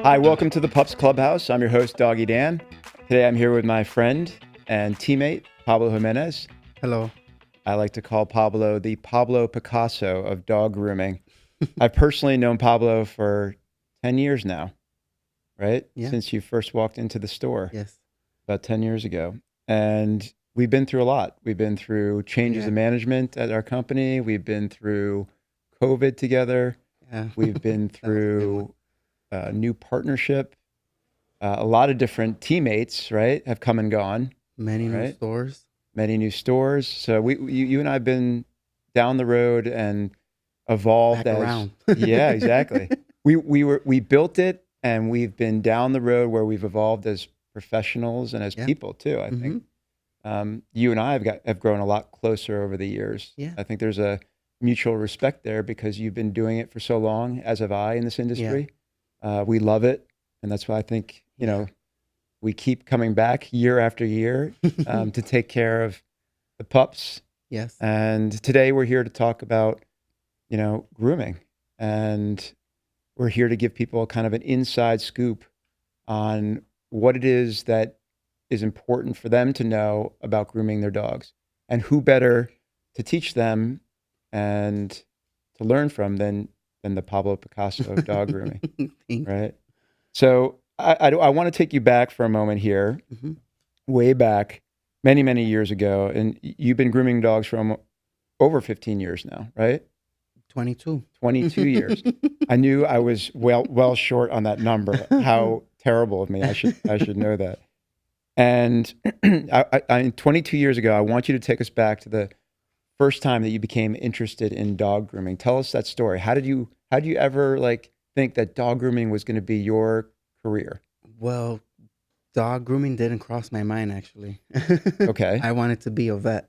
Hi, welcome to the Pups Clubhouse. I'm your host, Doggie Dan. Today I'm here with my friend and teammate, Pablo Jimenez. Hello. I like to call Pablo the Pablo Picasso of dog grooming. I've personally known Pablo for 10 years now, right? Yeah. Since you first walked into the store Yes. about 10 years ago. And we've been through a lot. We've been through changes in management at our company. We've been through COVID together. Yeah. We've been That was a good one. through a new partnership. A lot of different teammates, right, have come and gone, Many new right? stores. Many new stores. So you and I have been down the road and evolved Back as, around. yeah, exactly. We built it, and we've been down the road where we've evolved as professionals and as Yeah. people too. I think you and I have grown a lot closer over the years. Yeah. I think there's a mutual respect there because you've been doing it for so long, as have I in this industry. We love it, and that's why I think we keep coming back year after year to take care of the pups. Yes. And today we're here to talk about grooming, and we're here to give people kind of an inside scoop on what it is that is important for them to know about grooming their dogs, and who better to teach them and to learn from than the Pablo Picasso of dog grooming, right? So I want to take you back for a moment here, way back, many, many years ago. And you've been grooming dogs for over 15 years now, right? 22. 22 years. I knew I was well short on that number. How terrible of me. I should know that. And 22 years ago, I want you to take us back to the first time that you became interested in dog grooming. Tell us that story. How did you ever think that dog grooming was going to be your career? Well, dog grooming didn't cross my mind, actually. Okay. I wanted to be a vet. And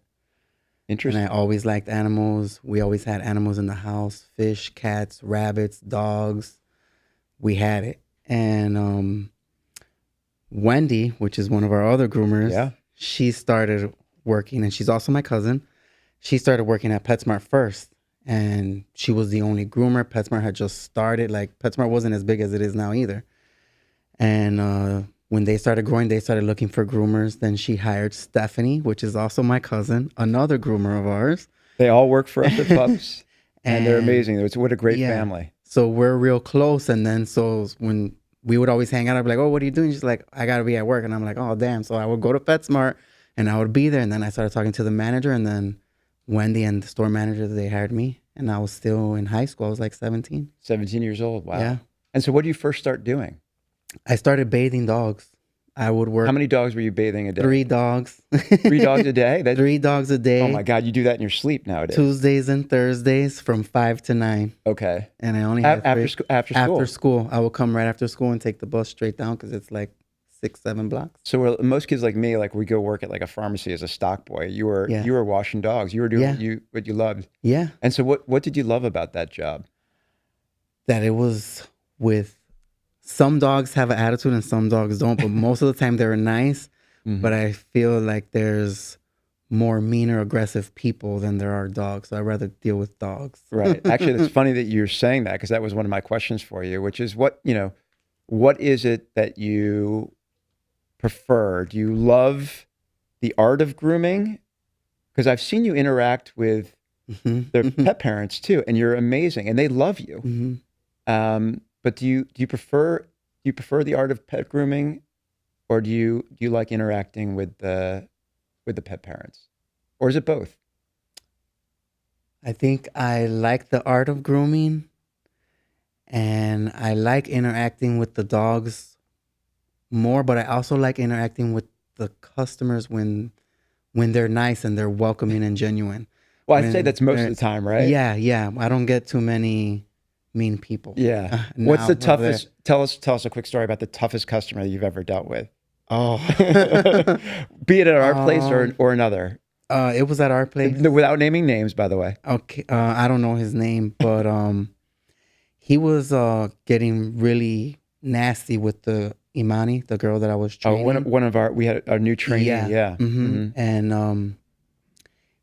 I Interesting. always liked animals. We always had animals in the house: fish, cats, rabbits, dogs. We had it. And Wendy, which is one of our other groomers, Yeah. she started working, and she's also my cousin. She started working at PetSmart first, and she was the only groomer. PetSmart had just started. Like, PetSmart wasn't as big as it is now either. And when they started growing, they started looking for groomers. Then she hired Stephanie, which is also my cousin, another groomer of ours. They all work for us at Pups, and they're And amazing. What a great yeah, family. so we're real close. And then so when we would always hang out, I'd be like, "Oh, what are you doing?" She's like, "I gotta be at work." And I'm like, "Oh, damn." So I would go to PetSmart and I would be there. And then I started talking to the manager, and then Wendy and the store manager, they hired me. And I was still in high school. I was like 17. 17 years old. Wow. Yeah. And so what did you first start doing? I started bathing dogs. I would How work many dogs were you bathing a day? 3 dogs. 3 dogs a day? 3 dogs a day. Oh my God, you do that in your sleep nowadays. Tuesdays and Thursdays from 5 to 9. Okay. And I only had After school. after school. I would come right after school and take the bus straight down because it's like 6-7 blocks. So most kids like me, we go work at like a pharmacy as a stock boy. You were washing dogs. You were doing what you loved. Yeah. And so what did you love about that job? That it was with some dogs have an attitude and some dogs don't, but most of the time they're nice. But I feel like there's more meaner, aggressive people than there are dogs. So I'd rather deal with dogs. Right. Actually, it's funny that you're saying that because that was one of my questions for you, which is what is it that you prefer? Do you love the art of grooming? Because I've seen you interact with their pet parents too, and you're amazing, and they love you. But do you prefer the art of pet grooming, or do you like interacting with the pet parents, or is it both? I think I like the art of grooming, and I like interacting with the dogs more, but I also like interacting with the customers when they're nice and they're welcoming and genuine. Well, I'd say that's most of the time, right? Yeah. I don't get too many mean people. Yeah. What's the toughest? Tell us a quick story about the toughest customer that you've ever dealt with. Oh, Be it at our place or another. It was at our place. Without naming names, by the way. Okay, I don't know his name, but he was getting really nasty with the Imani, the girl that I was training. We had our new trainee. Yeah. And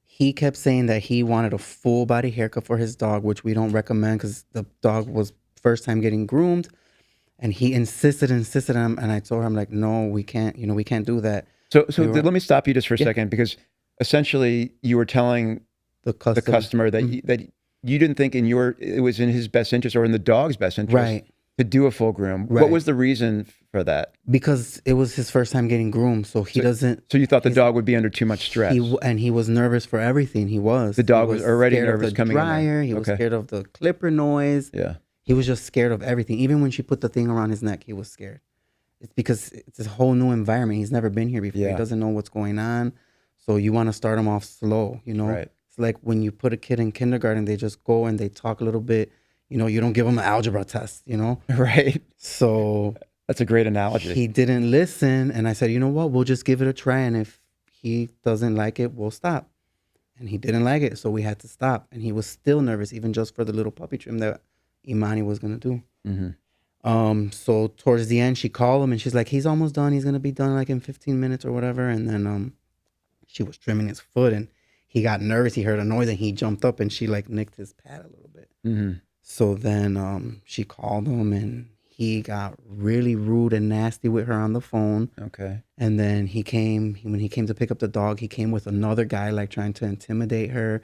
he kept saying that he wanted a full body haircut for his dog, which we don't recommend because the dog was first time getting groomed. And he insisted, and I told him like, no, we can't, we can't do that. So We let me stop you just for a Yeah. second, because essentially you were telling the the customer that you didn't think it was in his best interest or in the dog's best interest Right. to do a full groom. What Right. was the reason for that? Because it was his first time getting groomed, so he doesn't. So you thought the dog would be under too much stress? He was nervous for everything. The dog was already scared nervous of the coming in there. dryer. He was Okay. scared of the clipper noise. Yeah. He was just scared of everything. Even when she put the thing around his neck, he was scared. It's because it's a whole new environment. He's never been here before. Yeah. He doesn't know what's going on. So you want to start him off slow, Right. It's like when you put a kid in kindergarten, they just go and they talk a little bit. You don't give them an algebra test, Right. So That's a great analogy. he didn't listen. And I said, you know what? We'll just give it a try. And if he doesn't like it, we'll stop. And he didn't like it. So we had to stop. And he was still nervous, even just for the little puppy trim that Imani was going to do. So towards the end, she called him and she's like, he's almost done. He's going to be done like in 15 minutes or whatever. And then she was trimming his foot and he got nervous. He heard a noise and he jumped up and she like nicked his pad a little bit. So then she called him and he got really rude and nasty with her on the phone. Okay. And then when he came to pick up the dog, he came with another guy like trying to intimidate her.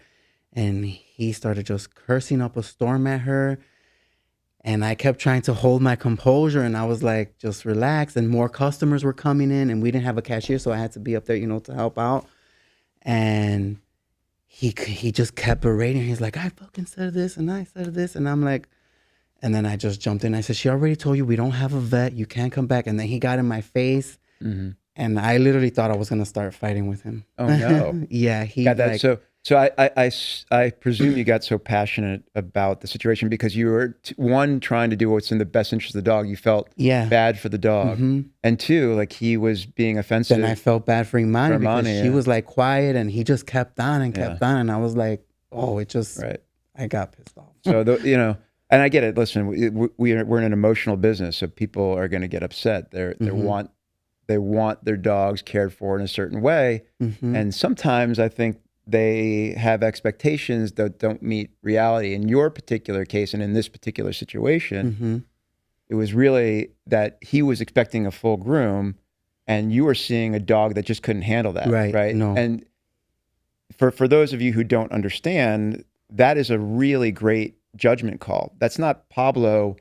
And he started just cursing up a storm at her. And I kept trying to hold my composure and I was like, just relax. And more customers were coming in and we didn't have a cashier. So I had to be up there, to help out. And he just kept berating her. He's like, I fucking said this and I said this. And I'm like, and then I just jumped in. I said, she already told you we don't have a vet. You can't come back. And then he got in my face. And I literally thought I was going to start fighting with him. Oh, no. Yeah. He Got that. like, So I presume you got so passionate about the situation because you were one, trying to do what's in the best interest of the dog. You felt bad for the dog, and two, like he was being offensive. Then I felt bad for Imani because she yeah. was like quiet and he just kept on and kept on, and I was like, oh, it just I got pissed off. So and I get it. Listen, we're in an emotional business, so people are going to get upset. They want their dogs cared for in a certain way, and sometimes I think they have expectations that don't meet reality. In your particular case and in this particular situation, it was really that he was expecting a full groom and you were seeing a dog that just couldn't handle that. Right. No. And for those of you who don't understand, that is a really great judgment call. That's not Pablo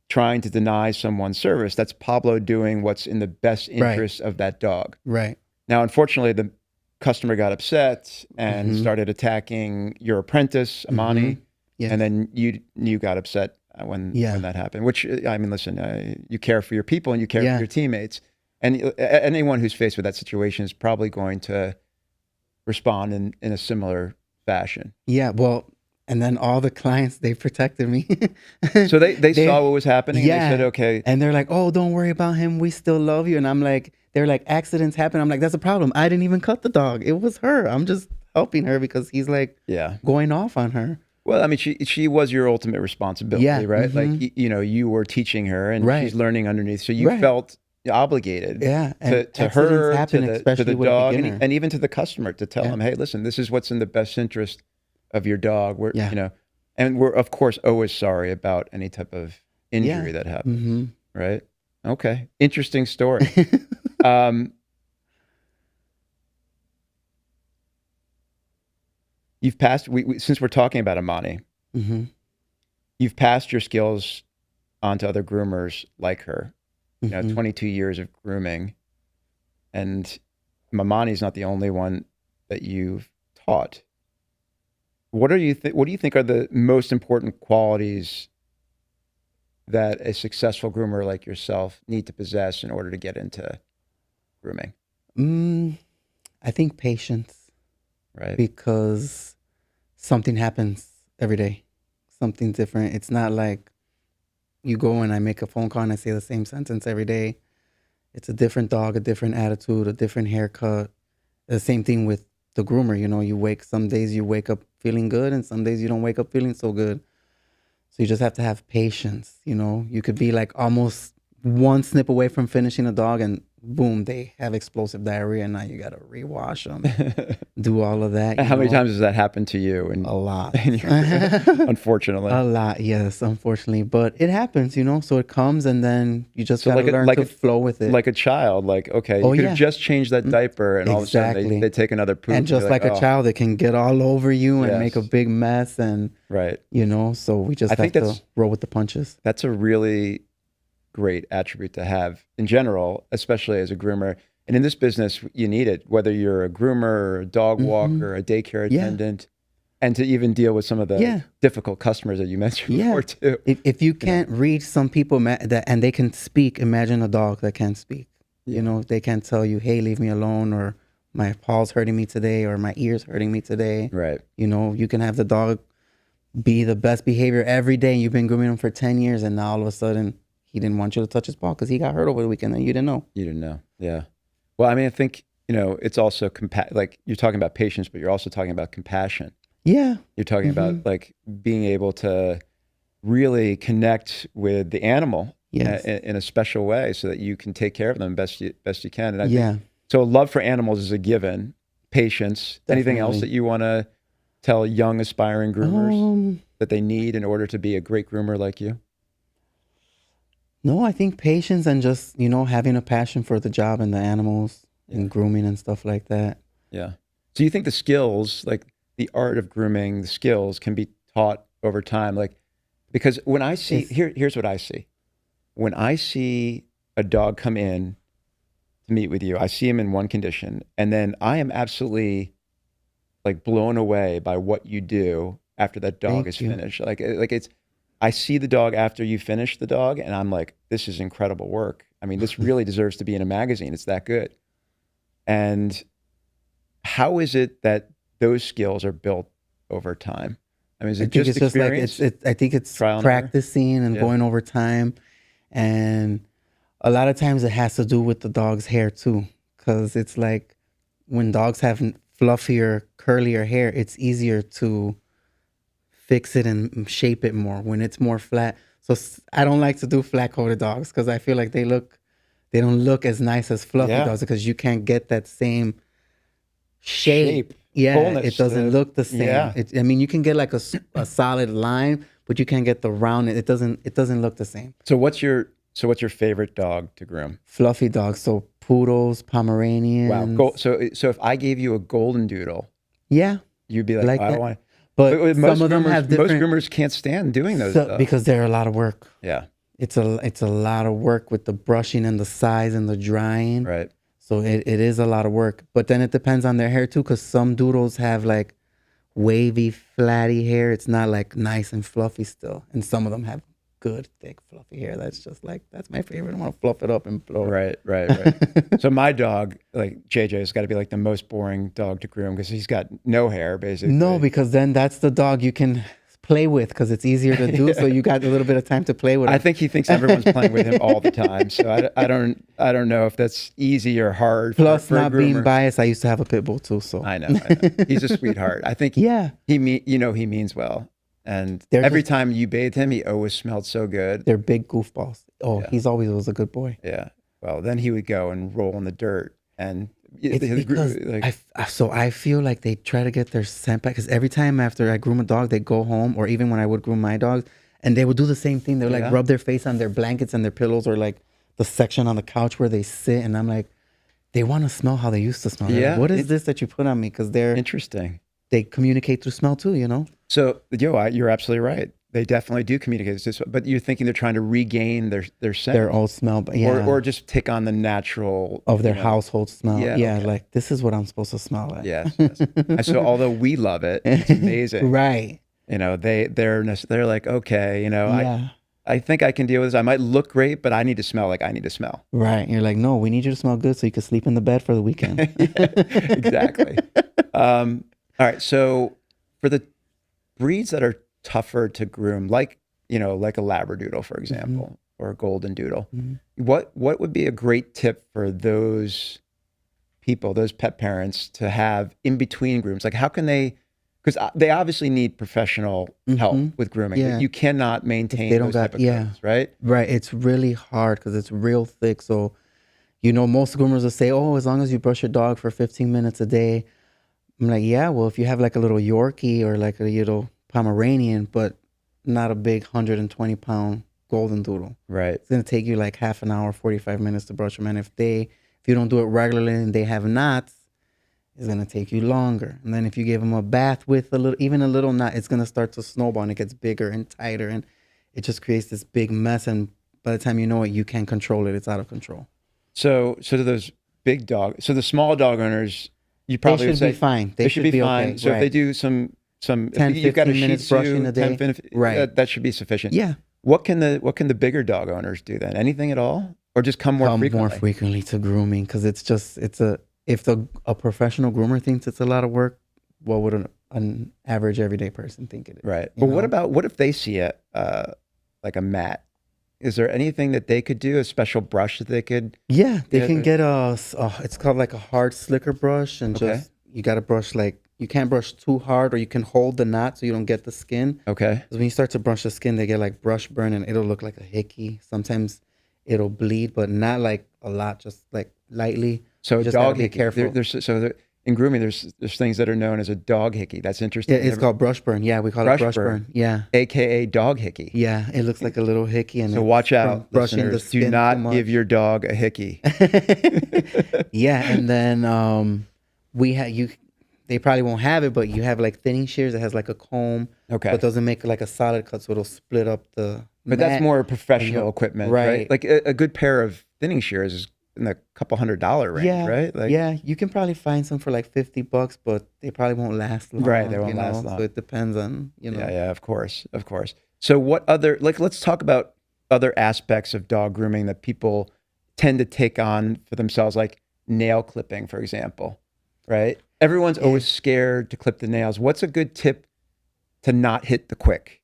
trying to deny someone service. That's Pablo doing what's in the best interest of that dog. Right. Now, unfortunately, the customer got upset and started attacking your apprentice, Imani, and then you got upset when that happened. Which, I mean, listen, you care for your people and you care for your teammates, and anyone who's faced with that situation is probably going to respond in a similar fashion. Yeah, well, and then all the clients, they protected me. So they saw what was happening and they said, okay. And they're like, oh, don't worry about him. We still love you. And I'm like, they're like, accidents happen. I'm like, that's a problem. I didn't even cut the dog. It was her. I'm just helping her because he's like going off on her. Well, I mean, she was your ultimate responsibility, right? Like, you were teaching her and she's learning underneath. So you felt obligated and to her, happen, to the dog, and and even to the customer to tell them, hey, listen, this is what's in the best interest of your dog. And we're, of course, always sorry about any type of injury that happens, right? Okay. Interesting story. You've passed, since we're talking about Imani, you've passed your skills on to other groomers like her. 22 years of grooming, and Imani's not the only one that you've taught. What do you think are the most important qualities that a successful groomer like yourself need to possess in order to get into grooming? I think patience. Right. Because something happens every day. Something different. It's not like you go and I make a phone call and I say the same sentence every day. It's a different dog, a different attitude, a different haircut. The same thing with the groomer. Some days you wake up feeling good and some days you don't wake up feeling so good. So you just have to have patience. You could be like almost one snip away from finishing a dog and boom, they have explosive diarrhea, and now you got to rewash them, do all of that. How many times has that happened to you? A lot. Unfortunately. A lot, yes, unfortunately. But it happens, So it comes, and then you just got to learn to flow with it. Like a child, like, okay, you could have just changed that diaper, and all of a sudden they take another poop. And just like a child, it can get all over you and make a big mess. And, right. So we just have to roll with the punches. That's a really great attribute to have in general, especially as a groomer. And in this business, you need it, whether you're a groomer or a dog walker, a daycare attendant, and to even deal with some of the difficult customers that you mentioned before too. If you can't read some people and they can speak, imagine a dog that can't speak. They can't tell you, hey, leave me alone, or my paw's hurting me today, or my ear's hurting me today. Right. You can have the dog be the best behavior every day. And you've been grooming him for 10 years, and now all of a sudden he didn't want you to touch his paw because he got hurt over the weekend and you didn't know. You didn't know. Yeah. Well, I mean, I think, it's also like you're talking about patience, but you're also talking about compassion. Yeah. You're talking about like being able to really connect with the animal in a special way so that you can take care of them best you can. And I think, so love for animals is a given. Patience. Definitely. Anything else that you want to tell young aspiring groomers that they need in order to be a great groomer like you? No, I think patience and just, having a passion for the job and the animals and grooming and stuff like that. Yeah. So you think the skills, like the art of grooming, the skills can be taught over time? Like, because when I see, here's what I see. When I see a dog come in to meet with you, I see him in one condition, and then I am absolutely like blown away by what you do after that dog is finished. Like it's, I see the dog after you finish the dog, and I'm like, this is incredible work. I mean, this really deserves to be in a magazine. It's that good. And how is it that those skills are built over time? I mean, is it just experience? I think it's practicing and going over time. And a lot of times it has to do with the dog's hair too. Because it's like when dogs have fluffier, curlier hair, it's easier to fix it and shape it more when it's more flat. So I don't like to do flat coated dogs because I feel like they don't look as nice as fluffy dogs because you can't get that same shape. Yeah, fullness, it doesn't look the same. Yeah. I mean, you can get like a solid line, but you can't get the round. It doesn't look the same. So what's your favorite dog to groom? Fluffy dogs, so poodles, Pomeranians. Wow. So if I gave you a golden doodle, you'd be like, I don't want. But some of them have different. Most groomers can't stand doing those because they're a lot of work. Yeah, it's a lot of work with the brushing and the size and the drying. Right. So it is a lot of work. But then it depends on their hair too, because some doodles have like wavy, flatty hair. It's not like nice and fluffy still, and some of them have good, thick, fluffy hair. That's just like, that's my favorite. I want to fluff it up and blow it. Right. So my dog, like JJ, has got to be like the most boring dog to groom because he's got no hair, basically. No, because then that's the dog you can play with because it's easier to do. So you got a little bit of time to play with him. I think he thinks everyone's playing with him all the time. So I don't know if that's easy or hard. Plus, not being biased, I used to have a pit bull too. So I know. He's a sweetheart. I think he means well. And every time you bathed him, he always smelled so good. They're big goofballs. Oh, he's always was a good boy. Yeah. Well, then he would go and roll in the dirt. And so I feel like they try to get their scent back. Because every time after I groom a dog, they go home, or even when I would groom my dogs, and they would do the same thing. They would like rub their face on their blankets and their pillows, or like the section on the couch where they sit. And I'm like, they want to smell how they used to smell. Yeah. Like, what is this that you put on me? Because they're interesting. They communicate through smell too, So, you're absolutely right. They definitely do communicate. But you're thinking they're trying to regain their scent. Their old smell. But or just take on the natural. Of their household smell. Yeah, okay. Like, this is what I'm supposed to smell like. Yes. So, although we love it, it's amazing. Right. They're like, okay, I think I can deal with this. I might look great, but I need to smell like I need to smell. Right. And you're like, no, we need you to smell good so you can sleep in the bed for the weekend. Exactly. All right. So for the breeds that are tougher to groom, like a Labradoodle, for example, or a Golden Doodle, what would be a great tip for those people, those pet parents, to have in between grooms? Like, how can they? Because they obviously need professional help with grooming. Yeah. You cannot maintain those type of grooms, right? Right. It's really hard because it's real thick. So You know, most groomers will say, "Oh, as long as you brush your dog for 15 minutes a day." I'm like, yeah, well, if you have like a little Yorkie or like a little Pomeranian, but not a big 120-pound golden doodle, Right. it's gonna take you like half an hour, 45 minutes to brush them. And if you don't do it regularly and they have knots, it's gonna take you longer. And then if you give them a bath with even a little knot, it's gonna start to snowball and it gets bigger and tighter, and it just creates this big mess. And by the time you know it, you can't control it. It's out of control. So to those big dog, so the small dog owners, you They probably would should be say fine. they should be fine. okay. So if they Right. do some, 10, if you've got a 15 Shih minutes brushing Tzu, a day. 10, 15, Right. that should be sufficient. Yeah. What can the bigger dog owners do then? Anything at all, or just come more frequently? To grooming, because if a professional groomer thinks it's a lot of work, what would an average everyday person think it is? Right. But what if they see like a mat? Is there anything that they could do? A special brush that they could? Yeah, they can get it's called like a hard slicker brush, and Okay. just you got to brush like you can't brush too hard, or you can hold the knot so you don't get the skin. Okay. Because when you start to brush the skin, they get like brush burn, and it'll look like a hickey. Sometimes it'll bleed, but not like a lot, just like lightly. So You just dog gotta be hickey. careful. In grooming, there's things that are known as a dog hickey. That's Yeah, interesting. it's called brush burn. Yeah, we call it brush burn. Yeah. AKA dog hickey. Yeah, it looks like a little hickey, and So it's watch from out, brushing the listeners. Do skin too not much. give your dog a hickey. Yeah, and then they probably won't have it, but you have like thinning shears that has like a comb, Okay. but doesn't make like a solid cut, so it'll split up the. But that's mat. more professional equipment, right? right. Like a good pair of thinning shears is in the couple $100 range, Yeah, right? Like, yeah, you can probably find some for like $50, but they probably won't last long. Right, they won't last long. So it depends on Yeah, of course. So what other, like, let's talk about other aspects of dog grooming that people tend to take on for themselves, like nail clipping, for example, right? Everyone's always scared to clip the nails. What's a good tip to not hit the quick?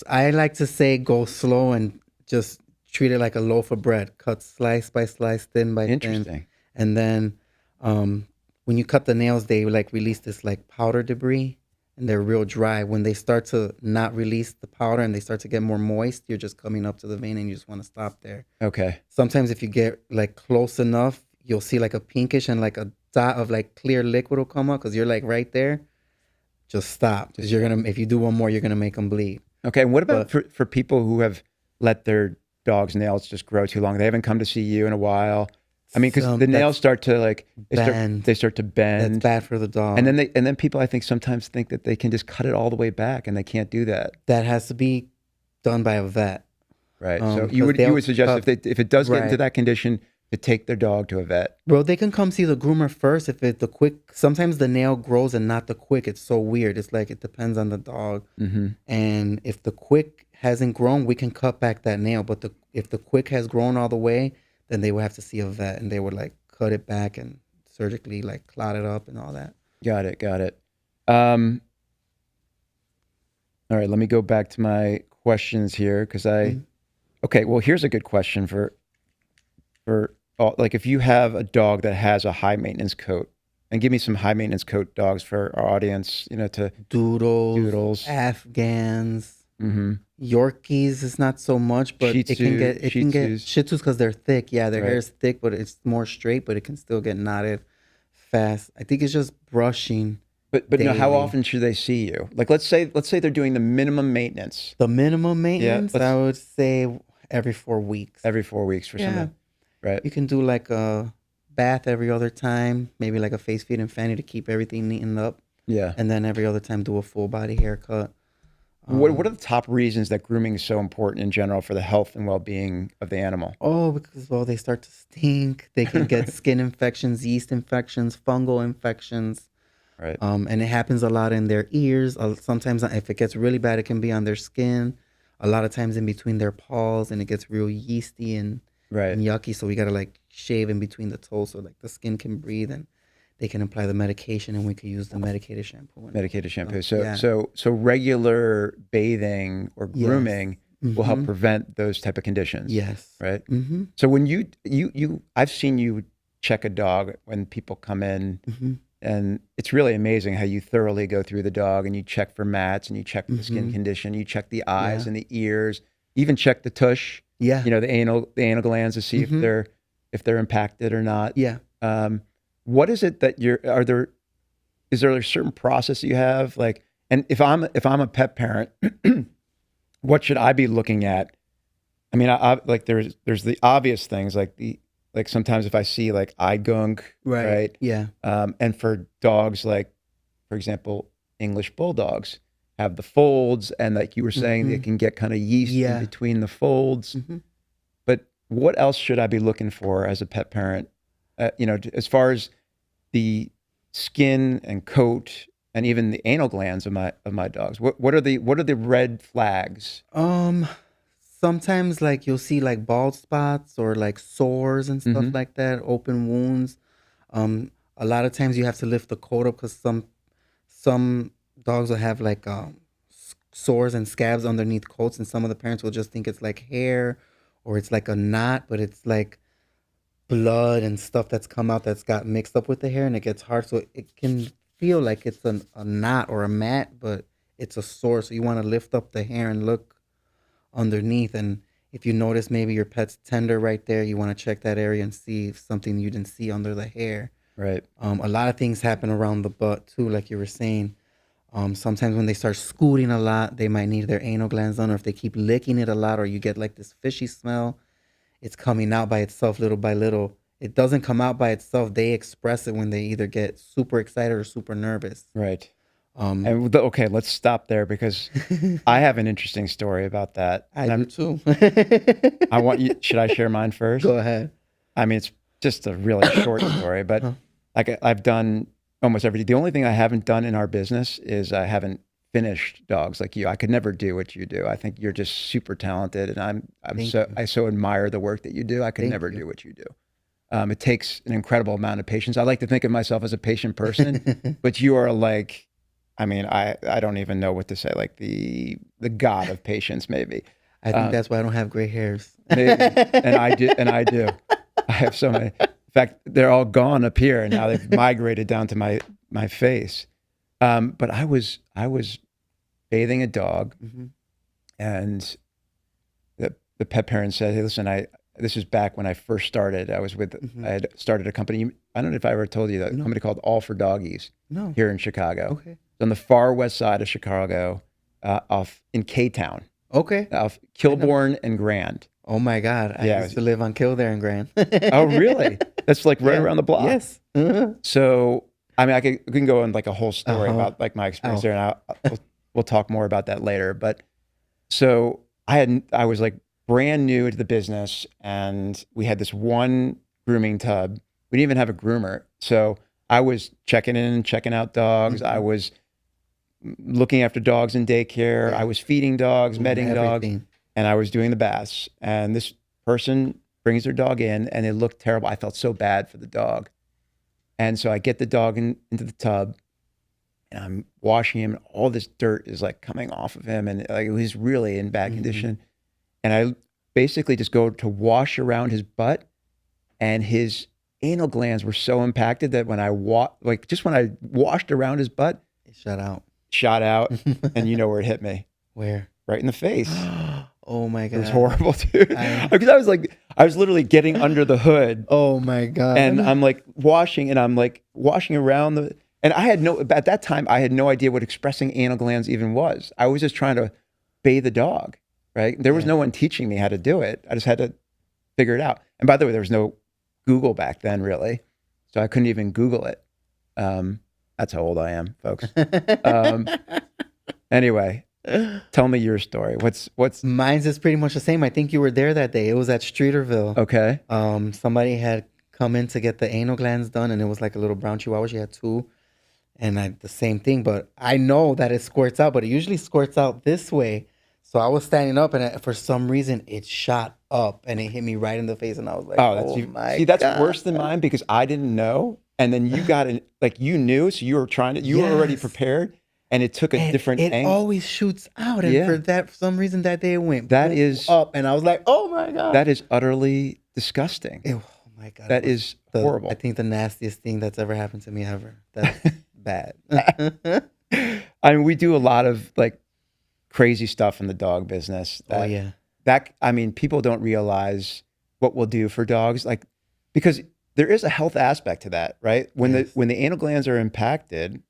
I like to say go slow and just treat it like a loaf of bread. Cut slice by slice, thin by thin. Interesting. And then when you cut the nails, they like release this like powder debris, and they're real dry. When they start to not release the powder and they start to get more moist, you're just coming up to the vein and you just want to stop there. Okay. Sometimes if you get like close enough, you'll see like a pinkish and like a dot of like clear liquid will come up because you're like right there. Just stop, because if you do one more, you're gonna make them bleed. Okay. And what about for people who have let their dog's nails just grow too long? They haven't come to see you in a while. I mean, because the nails start to like bend. They start to bend. That's bad for the dog. And then people, I think, sometimes think that they can just cut it all the way back, and they can't do that. That has to be done by a vet. Right. So you would suggest if it does get into that condition, to take their dog to a vet. Bro, they can come see the groomer first. If it's the quick, sometimes the nail grows and not the quick. It's so weird. It's like it depends on the dog. Mm-hmm. And if the quick hasn't grown, we can cut back that nail. But if the quick has grown all the way, then they would have to see a vet, and they would like cut it back and surgically like clot it up and all that. Got it. All right, let me go back to my questions here because okay, well, here's a good question for like if you have a dog that has a high maintenance coat, and give me some high maintenance coat dogs for our audience, to Doodles, Afghans, Yorkies is not so much, but it can get Shih Tzus because they're thick. Yeah, their hair is thick, but it's more straight, but it can still get knotted fast. I think it's just brushing. But how often should they see you? Like let's say they're doing the minimum maintenance. The minimum maintenance, I would say every 4 weeks. Every 4 weeks for something. Right. You can do like a bath every other time, maybe like a face, feed, and fanny to keep everything neatened up. Yeah. And then every other time do a full body haircut. What are the top reasons that grooming is so important in general for the health and well-being of the animal? Oh, because they start to stink. They can get skin infections, yeast infections, fungal infections. Right. And it happens a lot in their ears. Sometimes if it gets really bad, it can be on their skin. A lot of times in between their paws, and it gets real yeasty and yucky. So we got to like shave in between the toes so like the skin can breathe, and they can apply the medication, and we could use the medicated shampoo. So regular bathing or grooming will help prevent those type of conditions. Yes. Right. Mm-hmm. So when I've seen you check a dog when people come in, and it's really amazing how you thoroughly go through the dog and you check for mats and you check the skin condition, you check the eyes and the ears, even check the tush. Yeah. The anal glands to see if they're if they're impacted or not. Yeah. What is it that is there a certain process you have? Like, and if I'm a pet parent, what should I be looking at? I mean, I like there's the obvious things like sometimes if I see like eye gunk, right? Yeah. And for dogs, like for example, English bulldogs have the folds, and like you were saying, they can get kind of yeast in between the folds. But what else should I be looking for as a pet parent? As far as the skin and coat and even the anal glands of my dogs. What are the red flags? Sometimes like you'll see like bald spots or like sores and stuff like that, open wounds. A lot of times you have to lift the coat up because some dogs will have like sores and scabs underneath coats, and some of the parents will just think it's like hair or it's like a knot, but it's like blood and stuff that's come out that's got mixed up with the hair, and it gets hard. So it can feel like it's a knot or a mat, but it's a sore. So you want to lift up the hair and look underneath. And if you notice maybe your pet's tender right there, you want to check that area and see if something you didn't see under the hair. Right. A lot of things happen around the butt too, like you were saying. Sometimes when they start scooting a lot, they might need their anal glands done, or if they keep licking it a lot, or you get like this fishy smell, it's coming out by itself little by little. It doesn't come out by itself. They express it when they either get super excited or super nervous. Right. Okay, let's stop there because I have an interesting story about that. I do too. I want you. Should I share mine first? Go ahead. I mean, it's just a really short story, but like I've done almost everything. The only thing I haven't done in our business is I haven't finished dogs like you. I could never do what you do. I think you're just super talented, and I so admire the work that you do. I could never do what you do. It takes an incredible amount of patience. I like to think of myself as a patient person, but you are like. I mean, I don't even know what to say. Like the god of patience, maybe. I think that's why I don't have gray hairs. Maybe. And I do. I have so many. In fact, they're all gone up here, and now they've migrated down to my face. But I was bathing a dog, and the pet parent said, "Hey, listen, this is back when I first started. I had started a company. I don't know if I ever told you that company called All for Doggies. No. Here in Chicago. Okay. On the far west side of Chicago, off in K-Town. Okay. Off Kilbourne and Grand. Oh my God. I used to live on Kildare and Grand. Oh, really? That's like right around the block. Yes. So, I mean, we can go on like a whole story about like my experience there, and we'll talk more about that later. But so I was like brand new to the business, and we had this one grooming tub. We didn't even have a groomer. So I was checking in and checking out dogs. I was looking after dogs in daycare. I was feeding dogs, medding dogs, and I was doing the baths. And this person brings their dog in, and it looked terrible. I felt so bad for the dog. And so I get the dog into the tub, and I'm washing him, and all this dirt is like coming off of him, and like he's really in bad condition. And I basically just go to wash around his butt, and his anal glands were so impacted that when I washed around his butt, it shot out, and you know where it hit me? Where? Right in the face. Oh my God. It was horrible, dude. Because I was literally getting under the hood. Oh my God. And I'm like washing around and at that time, I had no idea what expressing anal glands even was. I was just trying to bathe the dog, right? There was no one teaching me how to do it. I just had to figure it out. And by the way, there was no Google back then, really. So I couldn't even Google it. That's how old I am, folks. Anyway, tell me your story. What's Mine's is pretty much the same. I think you were there that day. It was at Streeterville. Okay. Somebody had come in to get the anal glands done, and it was like a little brown chihuahua. She had two, and the same thing. But I know that it squirts out, but it usually squirts out this way. So I was standing up, and for some reason, it shot up, and it hit me right in the face, and I was like, that's worse than mine because I didn't know, and then you got it, like you knew, so you were already prepared, and it took a different angle. It always shoots out, and for some reason that day it went up, and I was like, oh my God. That is utterly disgusting. Oh my God. That is horrible. I think the nastiest thing that's ever happened to me ever. That's bad. I mean, we do a lot of like crazy stuff in the dog business. People don't realize what we'll do for dogs. Like because there is a health aspect to that, right? When Yes. the anal glands are impacted,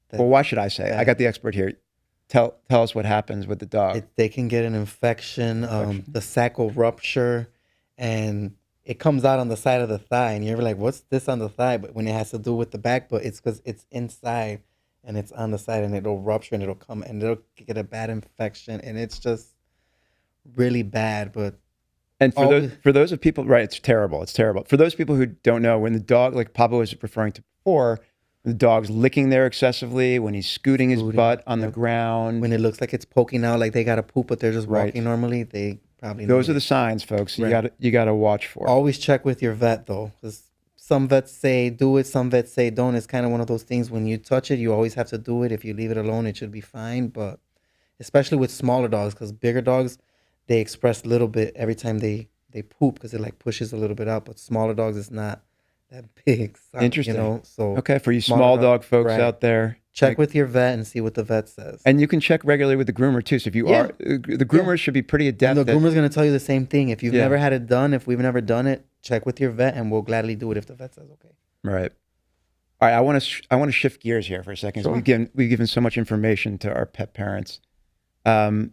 That- well, why should I say? I got the expert here. Tell us what happens with the dog. They can get an infection. Infection. The sac will rupture, and it comes out on the side of the thigh. And you're like, "What's this on the thigh?" But when it has to do with the back, but it's because it's inside and it's on the side, and it'll rupture and it'll come and it'll get a bad infection, and it's just really bad. But And always- for those of people, right? It's terrible. It's terrible. For those people who don't know, when the dog, like Pablo was referring to before, the dog's licking there excessively, when he's scooting his butt on the ground, when it looks like it's poking out, like they got to poop, but they're just Right. walking normally, they probably those need are the it. signs, folks. Right. You got to watch for. Always check with your vet though, because some vets say do it, some vets say don't. It's kind of one of those things. When you touch it, you always have to do it. If you leave it alone, it should be fine. But especially with smaller dogs, because bigger dogs, they express a little bit every time they poop, because it like pushes a little bit out. But smaller dogs, it's not that big. Interesting. You know, so Okay, for you smaller small dog- dog folks right. out there, check with your vet and see what the vet says. and you can check regularly with the groomer too. So if you Yeah. are, the groomer should be pretty adept. And the at- groomer's going to tell you the same thing. If you've Yeah. never had it done, if we've never done it, check with your vet, and we'll gladly do it if the vet says okay. Right. All right. I want to shift gears here for a second. So Sure. we've given so much information to our pet parents. Tell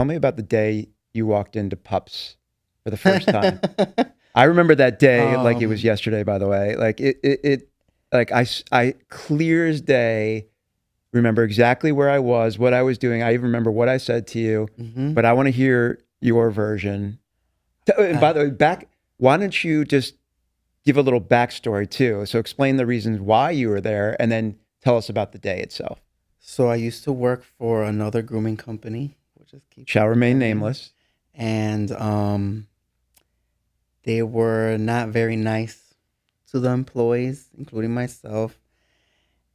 me about the day you walked into Pups for the first time. I remember that day like it was yesterday. By the way, like it like I clear as day remember exactly where I was, what I was doing. I even remember what I said to you. Mhm. But I want to hear your version. And by the way, why don't you just give a little backstory too? So explain the reasons why you were there, and then tell us about the day itself. So I used to work for another grooming company, which is keep Shall remain nameless. and they were not very nice to the employees, including myself.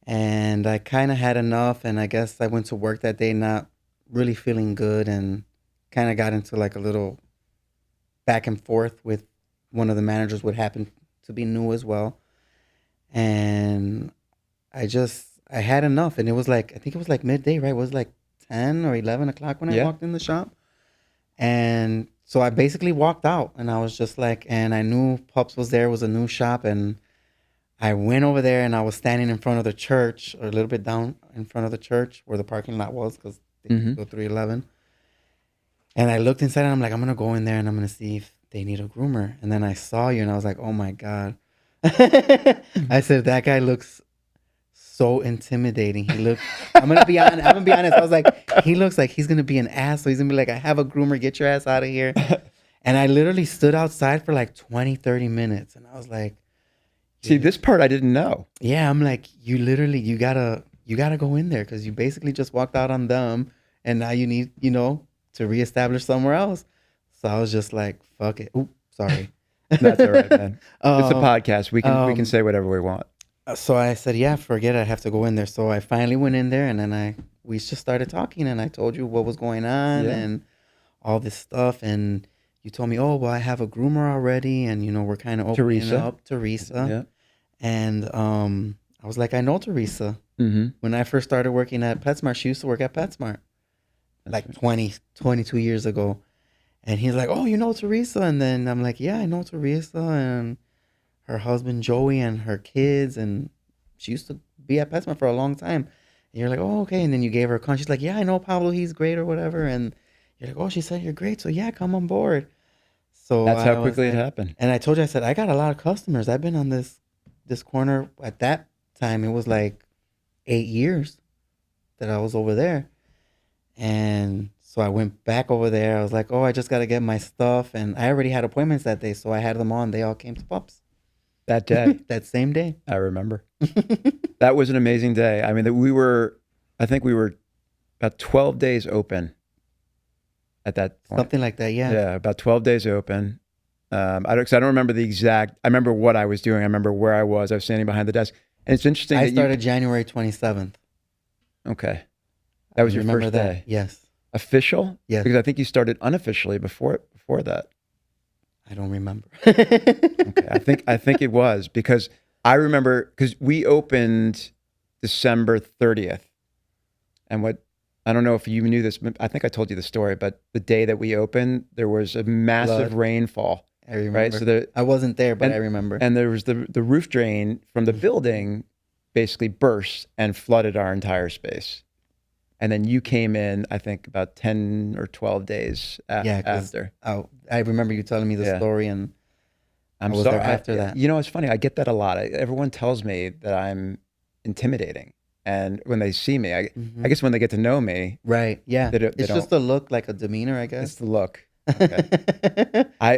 And I kind of had enough, and I guess I went to work that day not really feeling good, and kind of got into like a little back and forth with one of the managers, what happened to be new as well. And I had enough, and it was like, I think it was like midday, right? It was like 10 or 11 o'clock when I Yeah. walked in the shop. And so I basically walked out, and I was just like, and I knew Pups was there, it was a new shop, and I went over there, and I was standing in front of the church, or a little bit down in front of the church where the parking lot was, because they Mhm. go 311. And I looked inside, and I'm like, I'm gonna go in there, and I'm gonna see if they need a groomer. And then I saw you, and I was like, oh my God. I said, that guy looks so intimidating. He looked, I'm gonna be honest. I was like, he looks like he's gonna be an asshole. He's gonna be like, I have a groomer, get your ass out of here. And I literally stood outside for like 20, 30 minutes. And I was like, See, this part I didn't know. yeah, I'm like, you gotta go in there, because you basically just walked out on them, and now you need, to reestablish somewhere else. So I was just like, fuck it. Ooh, sorry. That's all right, man. It's a Um, podcast. We can say whatever we want. So I said, yeah, forget it. I have to go in there. So I finally went in there, and then we just started talking, and I told you what was going on Yeah. and all this stuff. And you told me, oh, well, I have a groomer already, and we're kind of opening Teresa. up. Teresa. Yeah. And I was like, I know Teresa. Mm-hmm. When I first started working at PetSmart, she used to work at PetSmart like 22 years ago. And he's like, oh, you know Teresa? And then I'm like, yeah, I know Teresa and her husband Joey and her kids. And she used to be at PetSmart for a long time. And you're like, oh, okay. And then you gave her a call. She's like, yeah, I know Pablo. He's great or whatever. And you're like, oh, she said you're great. So yeah, come on board. So That's I how was quickly it like- happened. And I told you, I said, I got a lot of customers. I've been on this corner at that time. It was like 8 years that I was over there. And so I went back over there. I was like, oh, I just got to get my stuff. And I already had appointments that day. So I had them on. They all came to Pups That day, that same day. I remember. That was an amazing day. I mean, I think we were about 12 days open at that point. Something like that. Yeah. Yeah, about 12 days open. I don't remember the exact. I remember what I was doing. I remember where I was. I was standing behind the desk, and it's interesting. I that started January 27th. Okay, that was You your remember first that? day. Yes. Official? Yes. Because I think you started unofficially before that. I don't remember. Okay, I think it was because I remember because we opened December 30th, and I don't know if you knew this. I think I told you the story, but the day that we opened, there was a massive Flood. rainfall I remember. right? So I wasn't there, but and I remember. and there was the roof drain from the building basically burst and flooded our entire space. And then you came in, I think, about 10 or 12 days Yeah, because after. I remember you telling me the Yeah. story, and I I'm was sorry. there after that. You know, it's funny. I get that a lot. Everyone tells me that I'm intimidating. And when they see me, I Hmm. guess when they get to know me, Right. Yeah. they It's don't, just a look, like a demeanor, I it's guess. the look. Okay. I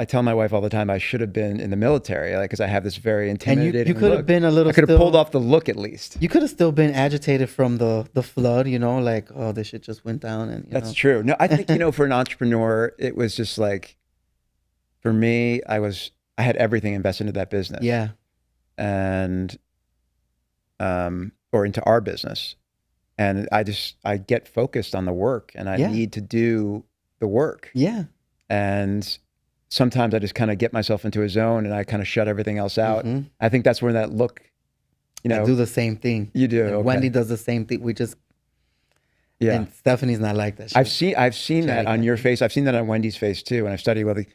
tell my wife all the time I should have been in the military, like, because I have this very And you intimidating could have look. been a I little could have pulled still. off the look at least. You could have still been agitated from the flood, like, oh, this shit just went down, and That's true. No, I think, for an entrepreneur, it was just like, for me, I had everything invested into that business. Yeah. And, or into our business. And I get focused on the work, and I Yeah. need to do the work. Yeah. And sometimes I just kind of get myself into a zone and I kind of shut everything else out. Mhm. I think that's where that look, I do the same thing. you do. And Okay. Wendy does the same thing. Yeah. And Stephanie's not like that. I've seen that on your face. I've seen that on Wendy's face too. And I've studied Wendy,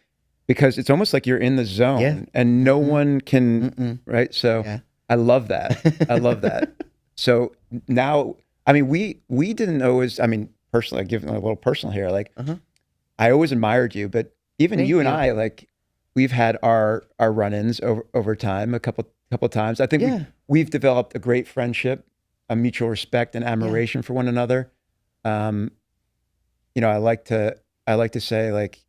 because it's almost like you're in the zone. Yeah. And no one can, right? So Yeah. I love that. I love that. So now, I mean, we didn't always, I mean, personally, giving a little personal here, like, I always admired you, but even Thank you and you. I, like, we've had our run-ins over time, a couple times. I think Yeah. we've developed a great friendship, a mutual respect and admiration for one another. I like to say, like,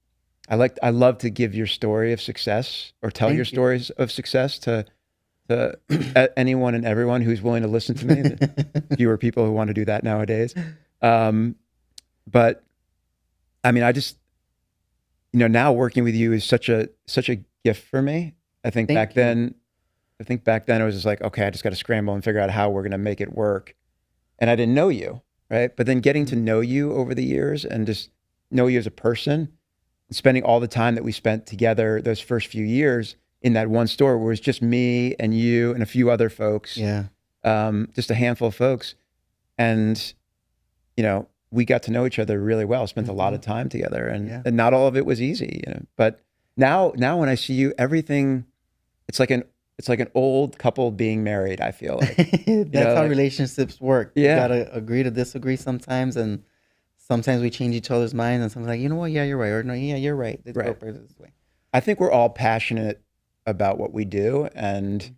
I love to give your story of success, or tell Thank your you. stories of success to anyone and everyone who's willing to listen to me. Fewer people who want to do that nowadays. But I mean, I just, now working with you is such a gift for me. I think Thank back you. then it was just like, okay, I just got to scramble and figure out how we're going to make it work. And I didn't know you, right? But then getting to know you over the years and just know you as a person, and spending all the time that we spent together those first few years in that one store where it was just me and you and a few other folks, Yeah. just a handful of folks. And, we got to know each other really well, spent a lot of time together, and not all of it was easy, but now when I see you, everything, it's like an old couple being married, I feel like. That's how relationships work. Yeah. You gotta agree to disagree sometimes, and sometimes we change each other's minds, and sometimes like, you know what, yeah, you're right, or no, yeah, you're right. Let's go for it this way. I think we're all passionate about what we do, and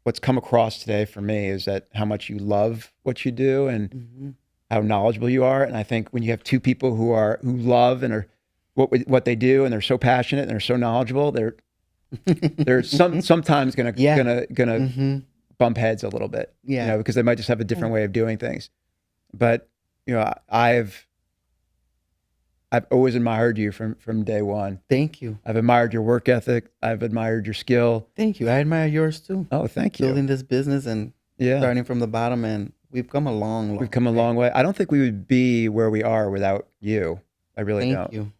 what's come across today for me is that how much you love what you do, and how knowledgeable you are. And I think when you have two people who love and are what they do, and they're so passionate and they're so knowledgeable, they're sometimes gonna bump heads a little bit, because they might just have a different way of doing things. But I've always admired you from day one. Thank you. I've admired your work ethic. I've admired your skill. Thank you. I admire yours too. Oh, thank you. Building this business and starting from the bottom, and we've come a long way. I don't think we would be where we are without you. I really don't. Thank you.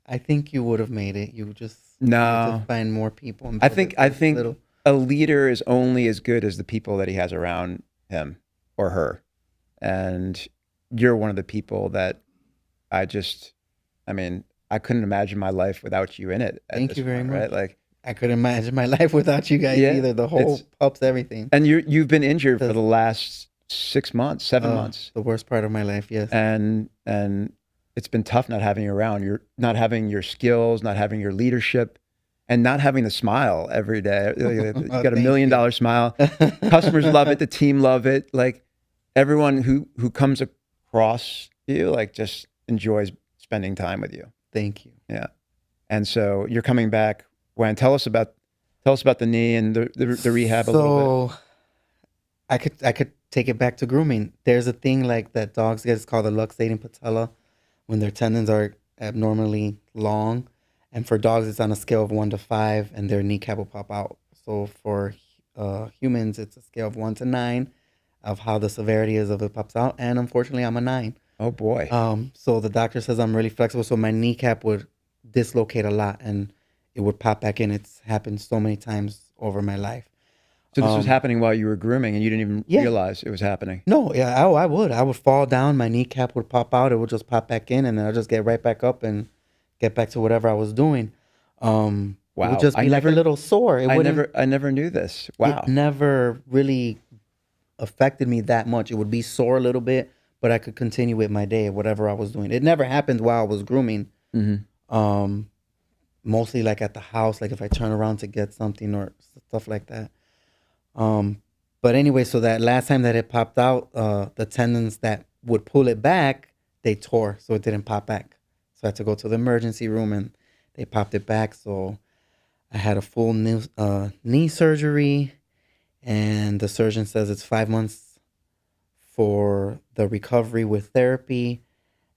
I think you would have made it. You just No. to find more people. And I think a leader is only as good as the people that he has around him or her. And you're one of the people that I couldn't imagine my life without you in it. Thank you very much. Right? Like, I couldn't imagine my life without you guys either. The whole pups, everything. And you've been injured for the last 6 months, 7 months. The worst part of my life, yes. And it's been tough not having you around. You're not having your skills, not having your leadership, and not having the smile every day. You got a $1 million smile. Customers love it. The team love it. Like, everyone who comes across you, like, just enjoys spending time with you. Thank you. Yeah. And so you're coming back when? Tell us about the knee and the rehab a little bit. So I could take it back to grooming. There's a thing like that dogs get, it's called the luxating patella, when their tendons are abnormally long. And for dogs, it's on a scale of 1 to 5, and their kneecap will pop out. So for humans, it's a scale of 1 to 9 of how the severity is of it pops out. And unfortunately, I'm a 9. Oh boy. So the doctor says I'm really flexible. So my kneecap would dislocate a lot, and it would pop back in. It's happened so many times over my life. So this was happening while you were grooming, and you didn't even realize it was happening. No, yeah, I would fall down, my kneecap would pop out, it would just pop back in, and then I'll just get right back up, and get back to whatever I was doing. It would Wow. just be like a little sore. I never knew this. Wow. It never really affected me that much. It would be sore a little bit, but I could continue with my day, whatever I was doing. It never happened while I was grooming. Um, Mostly like at the house, like if I turn around to get something or stuff like that. But anyway, so that last time that it popped out, the tendons that would pull it back, they tore, so it didn't pop back. So I had to go to the emergency room and they popped it back. So I had a full knee surgery, and the surgeon says it's 5 months for the recovery with therapy.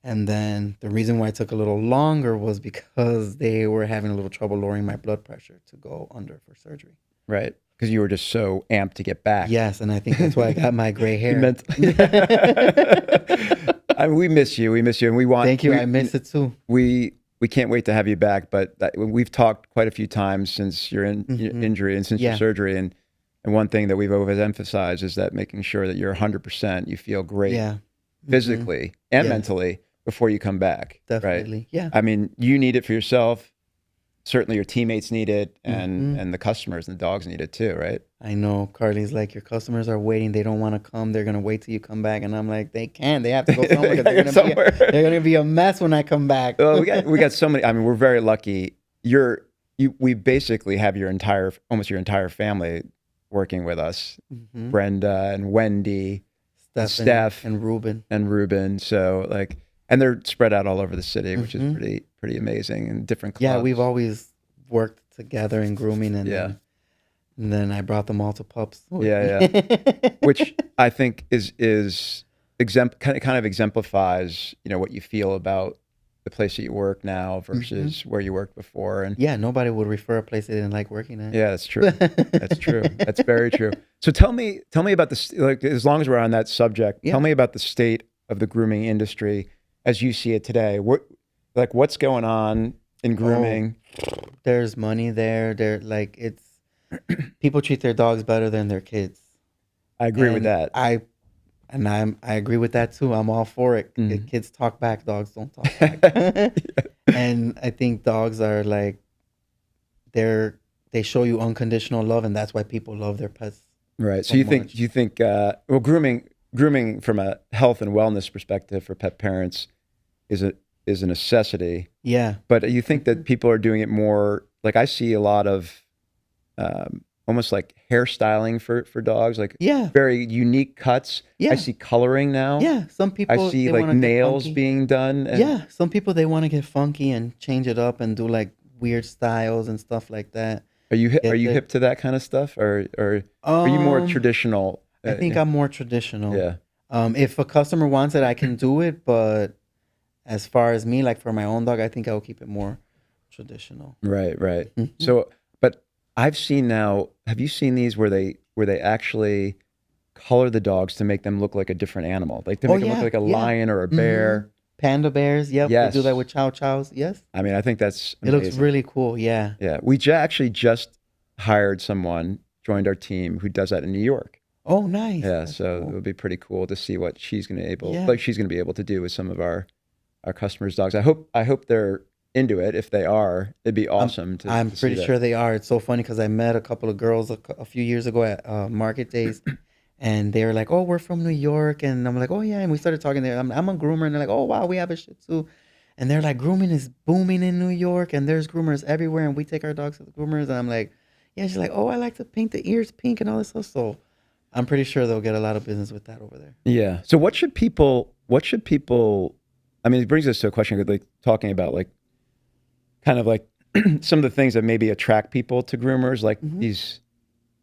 And then the reason why it took a little longer was because they were having a little trouble lowering my blood pressure to go under for surgery. Right. Because you were just so amped to get back. Yes, and I think that's why I got my gray hair. I mean, we miss you. We miss you, and we want. Thank you. I miss it too. We can't wait to have you back. But we've talked quite a few times since your injury and since your surgery, and one thing that we've always emphasized is that making sure that you're 100%, you feel great, physically and mentally before you come back. Definitely, right? Yeah. I mean, you need it for yourself. Certainly, your teammates need it, and the customers and the dogs need it too, right? I know. Carly's like, your customers are waiting. They don't want to come. They're gonna wait till you come back, and I'm like, they can. They have to go somewhere because they're gonna be a mess when I come back. Well, we got so many. I mean, we're very lucky. We basically have almost your entire family working with us. Brenda and Wendy, Steph and Ruben. So like. And they're spread out all over the city, which is pretty amazing, and different clubs. Yeah, we've always worked together in grooming, and then I brought them all to Pups. Yeah. Which I think is kind of exemplifies, what you feel about the place that you work now versus where you worked before. And nobody would refer a place they didn't like working at. Yeah, that's true. That's true. That's very true. So tell me about this. Like, as long as we're on that subject, tell me about the state of the grooming industry as you see it today. What's going on in grooming? There's money there. It's people treat their dogs better than their kids. I agree with that. I agree with that too. I'm all for it. Kids talk back, dogs don't talk back. And I think dogs are like they show you unconditional love, and that's why people love their pets. Right. So you think well, grooming from a health and wellness perspective for pet parents is a necessity. Yeah. But you think that people are doing it more, like I see a lot of almost like hairstyling for dogs, like very unique cuts. Yeah. I see coloring now. Yeah. Some people I see like nails being done. Some people, they want to get funky and change it up and do like weird styles and stuff like that. Are you hip to that kind of stuff, or are you more traditional? I think I'm more traditional. Yeah. If a customer wants it, I can do it. But as far as me, like for my own dog, I think I will keep it more traditional. Right. So, but I've seen now. Have you seen these where they actually color the dogs to make them look like a different animal, like to make them look like a lion or a bear? Panda bears. Yep. Yes. They do that with chow chows. Yes. I mean, I think that's amazing. It looks really cool. Yeah. Yeah. We actually just hired someone, joined our team who does that in New York. Oh, nice. Yeah, that's so cool. It would be pretty cool to see what she's going to be able to do with some of our customers' dogs. I hope they're into it. If they are, it'd be awesome to. I'm to see pretty that. sure they are. It's so funny because I met a couple of girls a few years ago at Market Days, and they were like, "Oh, we're from New York," and I'm like, "Oh yeah," and we started talking there. I'm a groomer, and they're like, "Oh wow, we have a Shih Tzu," and they're like, "Grooming is booming in New York, and there's groomers everywhere, and we take our dogs to the groomers," and I'm like, "Yeah," she's like, "Oh, I like to paint the ears pink and all this stuff," so. I'm pretty sure they'll get a lot of business with that over there. Yeah. So what should people, I mean, it brings us to a question, like talking about like, kind of like some of the things that maybe attract people to groomers, like these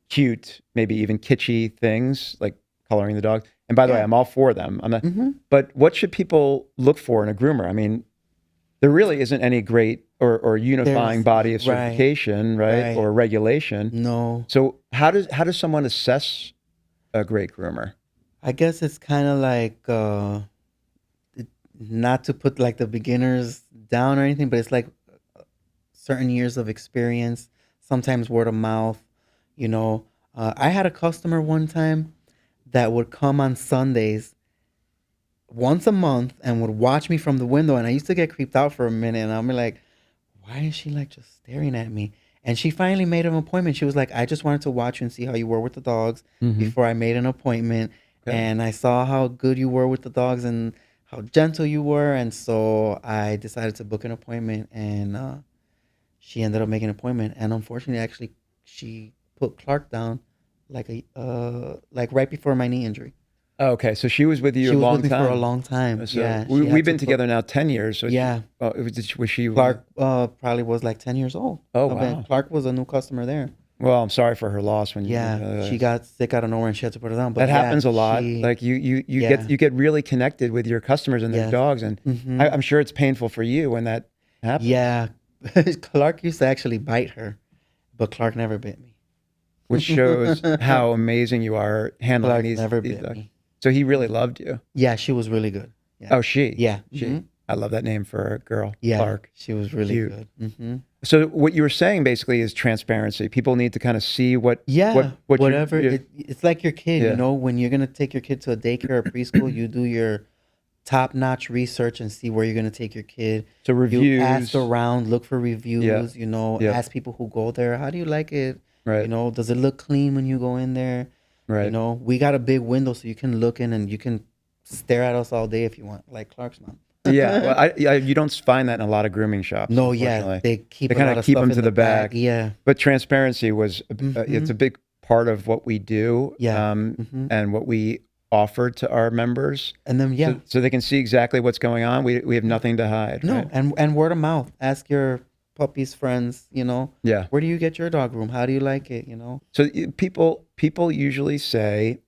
cute, maybe even kitschy things, like coloring the dog. And by the way, I'm all for them. I'm not, but what should people look for in a groomer? I mean, there really isn't any great or unifying body of certification, right? Or regulation. No. So how does someone assess a great groomer? I guess it's kind of like not to put like the beginners down or anything, but it's like certain years of experience, sometimes word of mouth. I had a customer one time that would come on Sundays once a month and would watch me from the window, and I used to get creeped out for a minute, and I'm like, why is she like just staring at me? And she finally made an appointment. She was like, I just wanted to watch you and see how you were with the dogs before I made an appointment. Okay. And I saw how good you were with the dogs and how gentle you were. And so I decided to book an appointment. And she ended up making an appointment. And unfortunately, actually, she put Clark down like right before my knee injury. Oh, okay, so she was with you She a was long with me time. for a long time. So Yeah, we've been together now 10 years. So Yeah. was she? Clark probably was like 10 years old. Oh, But wow. Clark was a new customer there. Well, I'm sorry for her loss when you. Yeah, she got sick out of nowhere and she had to put her down. But That happens a lot. she, Like you Yeah. get really connected with your customers and their Yes. dogs, and Mhm. I'm sure it's painful for you when that happens. Yeah, Clark used to actually bite her, but Clark never bit me. Which shows how amazing you are handling Clark these never these bit dogs. me. So he really loved you. Yeah, she was really good. Yeah. Oh, she. Yeah. She. Mhm. I love that name for a girl. Yeah, Clark. she was really Cute. good. Hmm. So what you were saying basically is transparency. People need to kind of see what. Yeah, what whatever. you're- It's like your kid, Yeah. you know, when you're gonna take your kid to a daycare or preschool, you do your top-notch research and see where you're gonna take your kid. So You reviews. ask around, look for reviews, you know, Yeah. ask people who go there, how do you like it? Right. You know, does it look clean when you go in there? Right. You know, we got a big window so you can look in and you can stare at us all day if you want, like Clark's mom. Yeah. Well, you don't find that in a lot of grooming shops. No, yeah, unfortunately. they keep They a kinda lot of keep stuff them in to the back. Yeah, But transparency was it's a big part of what we do. Yeah. And what we offer to our members. and then So they can see exactly what's going on. We have nothing to hide. no, Right? and word of mouth. Ask your puppy's friends. You know, Yeah. where do you get your dog room? How do you like it? You know. So people usually say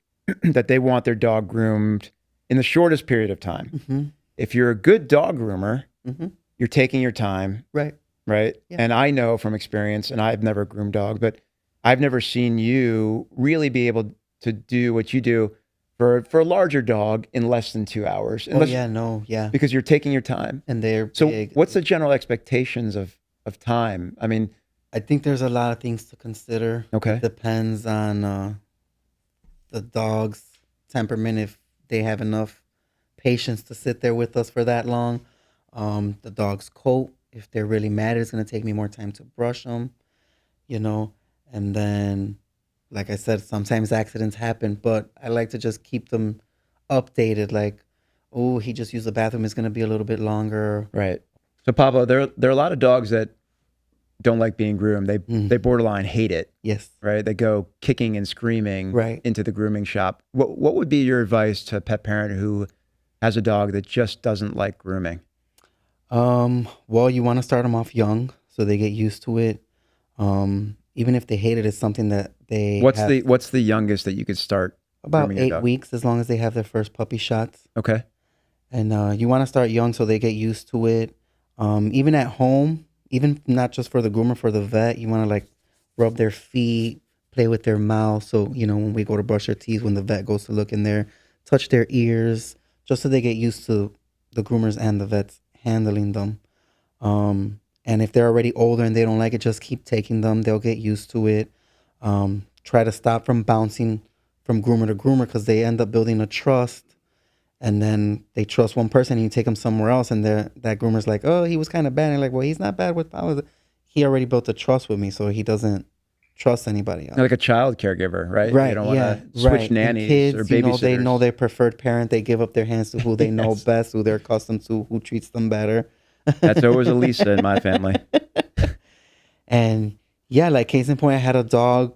that they want their dog groomed in the shortest period of time. Hmm. If you're a good dog groomer, Hmm. you're taking your time, Right. right? Yeah. And I know from experience, and I've never groomed dog, but I've never seen you really be able to do what you do for a larger dog in less than 2 hours. Oh yeah, no, yeah, Because you're taking your time. and they're So big. what's the general expectations of time? I mean, I think there's a lot of things to consider. okay. It depends on the dog's temperament, if they have enough patience to sit there with us for that long. The dog's coat, if they're really mad, it's going to take me more time to brush them, you know. And then, like I said, sometimes accidents happen, but I like to just keep them updated. Like, oh, he just used the bathroom, it's going to be a little bit longer. Right. So Pablo, there are a lot of dogs that don't like being groomed. They borderline hate it. Yes. Right. They go kicking and screaming Right. into the grooming shop. What would be your advice to a pet parent who has a dog that just doesn't like grooming? Well, you want to start them off young so they get used to it. Even if they hate it, it's something that they What's have the youngest that you could start? about grooming your 8 dog? weeks, as long as they have their first puppy shots. Okay. And you want to start young so they get used to it. Even at home, even not just for the groomer, for the vet, you want to like rub their feet, play with their mouth. So, you know, when we go to brush their teeth, when the vet goes to look in there, touch their ears, just so they get used to the groomers and the vets handling them. And if they're already older and they don't like it, just keep taking them. They'll get used to it. Try to stop from bouncing from groomer to groomer, because they end up building a trust. And then they trust one person and you take them somewhere else, and that groomer's like, oh, he was kind of bad. And you're like, well, he's not bad with Pablo. He already built a trust with me, so he doesn't trust anybody else. Like a child caregiver, right? Right. You don't want Yeah. to switch Right. And nannies kids, or you know, babysitters. they know their preferred parent. They give up their hands to who they know Yes. best, who they're accustomed to, who treats them better. That's always a Lisa in my family. And yeah, like case in point, I had a dog.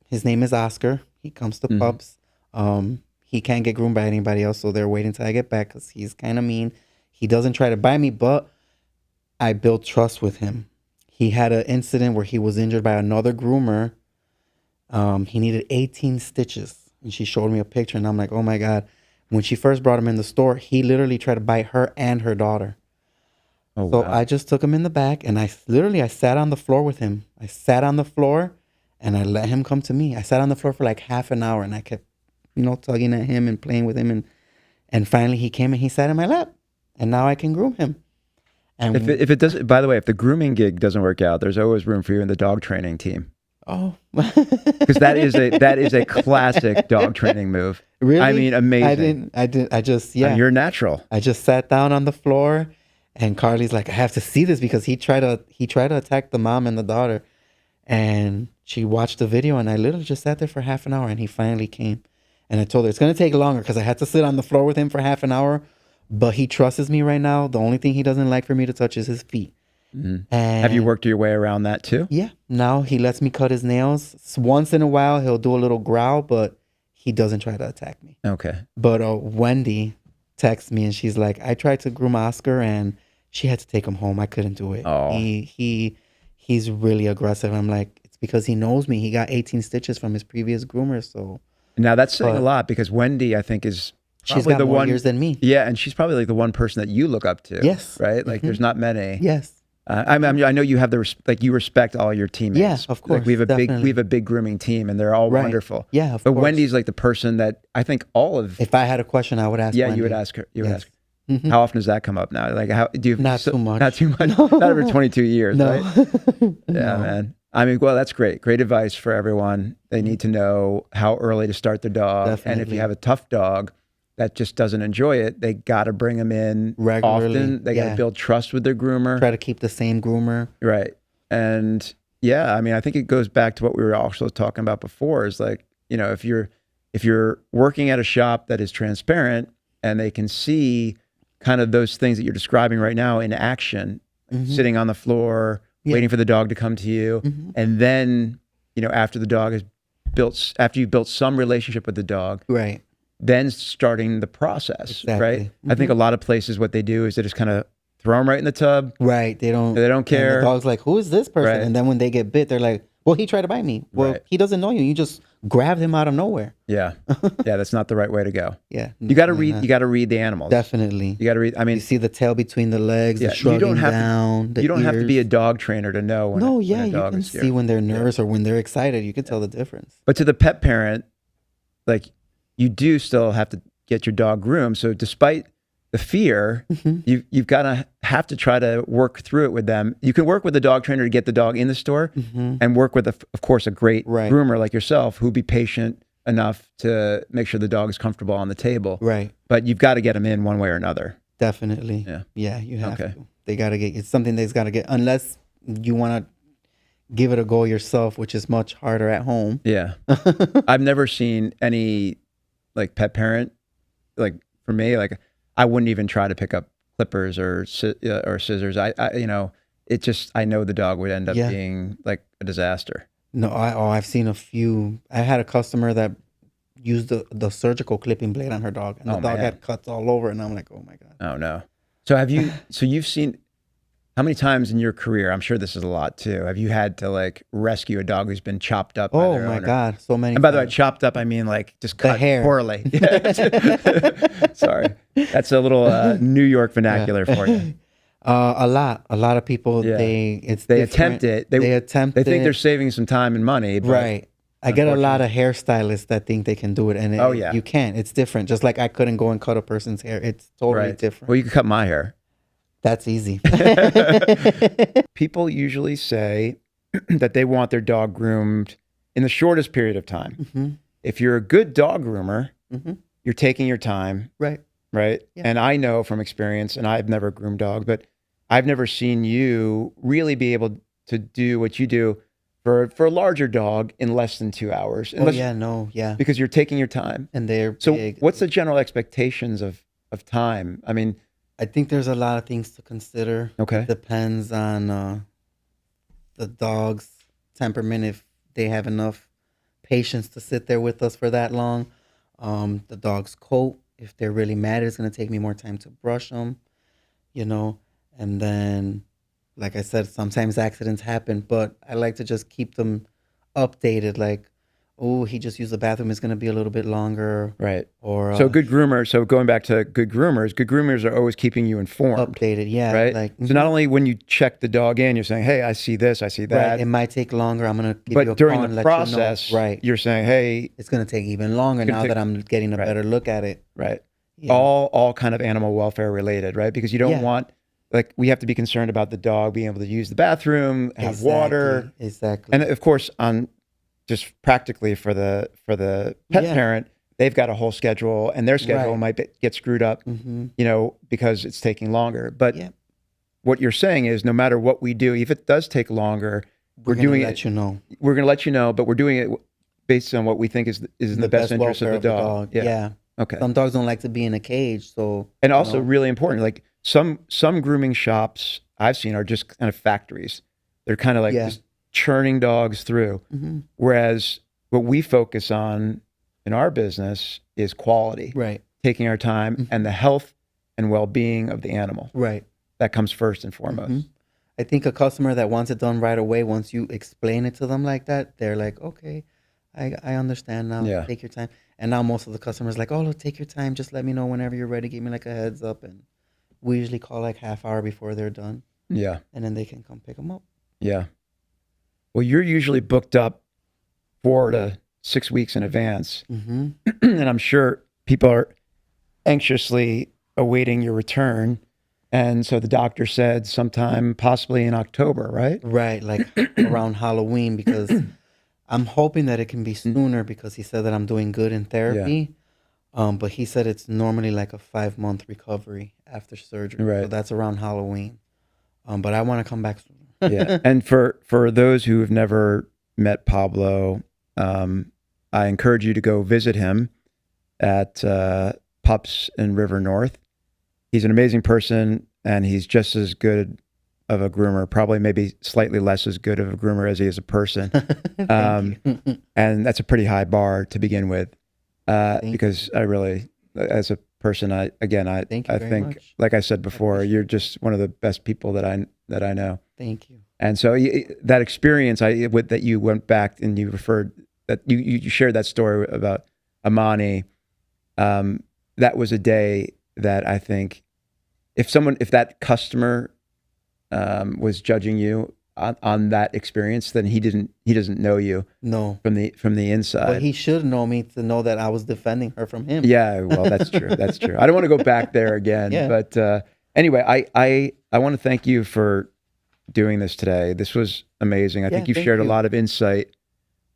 His name is Oscar. He comes to Mhm. Pups. He can't get groomed by anybody else, so they're waiting till I get back because he's kind of mean. He doesn't try to bite me, but I built trust with him. He had an incident where he was injured by another groomer. He needed 18 stitches, and she showed me a picture, and I'm like, oh my God. When she first brought him in the store, he literally tried to bite her and her daughter. Oh, So wow. I just took him in the back, and I sat on the floor with him. I sat on the floor and I let him come to me. I sat on the floor for like half an hour, and I kept, you know, tugging at him and playing with him. And finally he came and he sat in my lap, and now I can groom him. And If it does, by the way, if the grooming gig doesn't work out, there's always room for you in the dog training team, oh, because that is a classic dog training move. really? I mean, amazing. I just, yeah. And you're natural. I just sat down on the floor, And Carly's like, I have to see this because he tried to attack the mom and the daughter. And she watched the video, and I literally just sat there for half an hour, and he finally came. And I told her it's going to take longer because I had to sit on the floor with him for half an hour. But he trusts me right now. The only thing he doesn't like for me to touch is his feet. Mm-hmm. And Have you worked your way around that too? yeah, now he lets me cut his nails. Once in a while, he'll do a little growl, but he doesn't try to attack me. Okay. But Wendy texts me, and she's like, I tried to groom Oscar, and she had to take him home. I couldn't do it. Oh. He's really aggressive. I'm like, it's because he knows me. He got 18 stitches from his previous groomer. So now that's saying a lot, because Wendy, I think, is she's probably got the more one years than me. Yeah, and she's probably like the one person that you look up to. Yes. Right? Like there's not many. Yes. I know you have you respect all your teammates. Yeah, of course. Like we have definitely. a big grooming team, and they're all wonderful. Yeah, of but course. Wendy's like the person that I think all of. If I had a question, I would ask. Yeah, Wendy. you would ask her. You would Yes. ask her. How often does that come up now? Like how do you? Not too much. Not too much. Not over 22 years. No. Right? Yeah, No. man. I mean, well, that's great. Great advice for everyone. They need to know how early to start their dog, and if Definitely. you have a tough dog that just doesn't enjoy it, they got to bring them in Regularly. often. They got to build trust with their groomer. Try to keep the same groomer. Right. And yeah, I mean, I think it goes back to what we were also talking about before, is like, you know, if you're working at a shop that is transparent and they can see kind of those things that you're describing right now in action, sitting on the floor, waiting for the dog to come to you. And then, you know, after you've built some relationship with the dog, Right. then starting the process, Exactly. right? I think a lot of places, what they do is they just kind of throw them right in the tub. Right. They don't care. And the dog's like, who is this person? Right. And then when they get bit, they're like, well, he tried to bite me. Well, Right. he doesn't know you. You just grabbed him out of nowhere. Yeah. Yeah. That's not the right way to go. Yeah. You got to definitely read, not. you got to read the animals. Definitely. You got to read. I mean, You see the tail between the legs, yeah, the shrugging you don't have down, to, you don't have to be a ears. dog trainer to know when, No, when yeah, a you dog can is scared. see when they're nervous or when they're excited. You can tell the difference. But to the pet parent, like you do still have to get your dog groomed. So despite the fear, you've got to have to try to work through it with them. You can work with the dog trainer to get the dog in the store, and work with, of course, a great groomer like yourself who'll be patient enough to make sure the dog is comfortable on the table. Right. But you've got to get them in one way or another. Definitely. Yeah. Yeah, you have Okay. to. They got to get, it's something they've got to get, unless you want to give it a go yourself, which is much harder at home. Yeah. I've never seen any like pet parent, like for me, like I wouldn't even try to pick up clippers or scissors. I you know, it just, I know the dog would end up being like a disaster. No, I've seen a few. I had a customer that used the surgical clipping blade on her dog, and the dog had cuts all over, and I'm like, oh my God. Oh no. So you've seen, how many times in your career, I'm sure this is a lot too, have you had to like rescue a dog who's been chopped up by their Oh my owner? God, so many And by the way, times. chopped up, I mean like just cut hair. poorly. Sorry. That's a little New York vernacular for you. A lot of people, Yeah. they attempt it. They attempt They think it. they're saving some time and money. But Right. I get a lot of hairstylists that think they can do it, and you can't. It's different. Just like I couldn't go and cut a person's hair. It's totally different. Well, you can cut my hair. That's easy. People usually say that they want their dog groomed in the shortest period of time. If you're a good dog groomer, you're taking your time. Right. Right. Yeah. And I know from experience, and I've never groomed dogs, but I've never seen you really be able to do what you do for a larger dog in less than 2 hours. Because you're taking your time. And they're So big. what's the general expectations of time? I mean, I think there's a lot of things to consider. Okay. It depends on the dog's temperament, if they have enough patience to sit there with us for that long. The dog's coat, if they're really mad, it's going to take me more time to brush them, you know. And then, like I said, sometimes accidents happen, but I like to just keep them updated. Like, oh, he just used the bathroom, it's going to be a little bit longer. right. Or So good groomers, so going back to good groomers are always keeping you informed. updated, yeah. Right. Like, So not only when you check the dog in, you're saying, hey, I see this, I see that. right, it might take longer. I'm going to give you a But during call the and let process, you know. Right. you're saying, hey, It's going to take even longer gonna now take- that I'm getting a Right. better look at it. right. Yeah. All kind of animal welfare related, right? Because you don't Yeah. want, like, we have to be concerned about the dog being able to use the bathroom, have water. Exactly. And of course, on just practically for the pet Yeah. parent, they've got a whole schedule, and their schedule Right. might get screwed up, Mm-hmm. you know, because it's taking longer. But Yeah. what you're saying is no matter what we do, if it does take longer, we're doing let you know. We're going to let you know, but we're doing it based on what we think is in the best interest of the dog. Yeah. Okay. Some dogs don't like to be in a cage, so. And also really important, like some grooming shops I've seen are just kind of factories. They're kind of like just churning dogs through. Mm-hmm. Whereas what we focus on in our business is quality. Right. Taking our time and the health and well-being of the animal. Right. That comes first and foremost. Mm-hmm. I think a customer that wants it done right away, once you explain it to them like that, they're like, okay, I understand now. Yeah. Take your time. And now most of the customers like, oh, take your time. Just let me know whenever you're ready. Give me like a heads up. And we usually call like half hour before they're done. Yeah. And then they can come pick them up. Yeah. Well, you're usually booked up 4 to 6 weeks in advance. Mm-hmm. And I'm sure people are anxiously awaiting your return. And so the doctor said sometime possibly in October, right? Right, like around Halloween, because I'm hoping that it can be sooner because he said that I'm doing good in therapy. Yeah. But he said it's normally like a 5-month recovery after surgery. Right. So that's around Halloween. But I want to come back sooner. Yeah. And for those who have never met Pablo, I encourage you to go visit him at Pups in River North. He's an amazing person, and he's just as good of a groomer, probably maybe slightly less as good of a groomer as he is a person. And that's a pretty high bar to begin with, because I really, as a person, I think, much. Like I said before, you're just one of the best people that I know. Thank you. And so that experience, that you went back and you referred that you shared that story about Amani. That was a day that I think if that customer was judging you on that experience, then he doesn't know you. No. From the inside. Well, he should know me to know that I was defending her from him. Yeah, well, that's true. That's true. I don't want to go back there again. Yeah. But anyway, I want to thank you for doing this today. This was amazing. I think you've shared a lot of insight,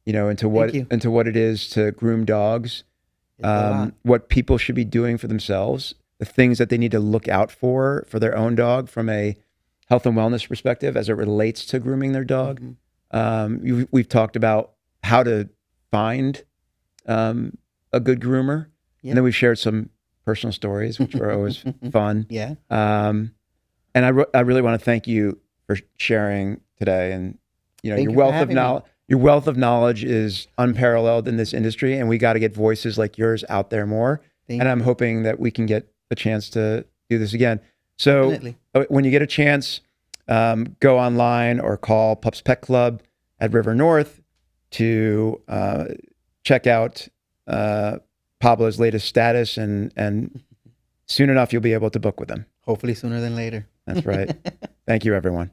into what it is to groom dogs, what people should be doing for themselves, the things that they need to look out for their own dog from a health and wellness perspective as it relates to grooming their dog. Mm-hmm. We've talked about how to find a good groomer, and then we've shared some personal stories, which are always fun. Yeah. And I really want to thank you for sharing today, and your wealth of knowledge is unparalleled in this industry, and we got to get voices like yours out there more. And I'm hoping that we can get a chance to do this again. So definitely. When you get a chance, go online or call Pups Pet Club at River North to check out Pablo's latest status, and soon enough you'll be able to book with him. Hopefully sooner than later. That's right. Thank you, everyone.